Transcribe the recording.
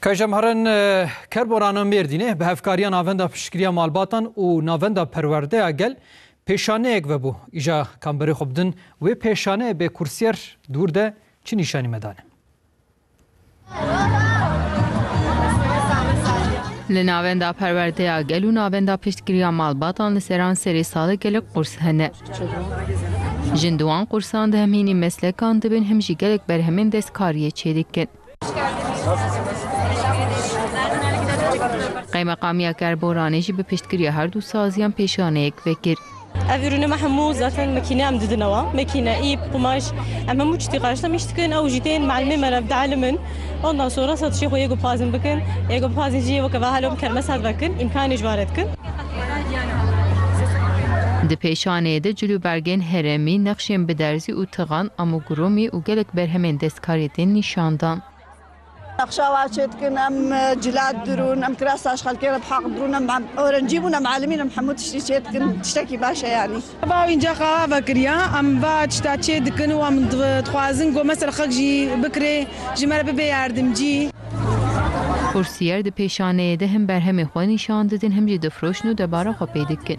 کجمهرن کربورانا مردینه به هفکاریا ناوندا پشکریا مالباتان و ناوندا پرورده اگل پیشانه اگ و بو ایجا کامبری خوبدن و پیشانه به کرسیر دور ده چی نشانی مدانه لناوندا پرورده اگل و ناوندا پشکریا مالباتان لسران سری سال گل قرص هنه جندوان قرصان ده همینی مسلکان دبن همجی گلک بر همین دست کاریه چیدکن قیمقامی کربورانه جی به پشتگیری هر دو سازیان پیشانه یک فکر أفيرون محمود ذاتن مكينة أم ددنوا مكينة إيه قماش أما مجتي قاشنا مشتكن أو جيتين مع الممر بدع لمن قلنا صورة صد شيء هو يجو بازن بكن يجو بازن جي وكباهلهم كرمس هاد بكن إمكان إجبارتكن د پیشانه ده جلو برگن هرمی نقشیم به درزی و تغان امو گرومی و گلک بر همین دستکاریتین نشاندان نقشاوات كن ام جلاد درون ام كراساش خلكينا بحق درون ام اورنجيبونا معلمين محمود تشتيت كن تشتكي باشا يعني باوين جاقا بكريا ام با تشتاتشي دكن وام تخوازن جو مثلا خجي بكري جمره ببي يردم جي کرسیر د پیشانه ده هم بر همه خو نشان دادن هم جد فروشنو دبارا خو پیدا کن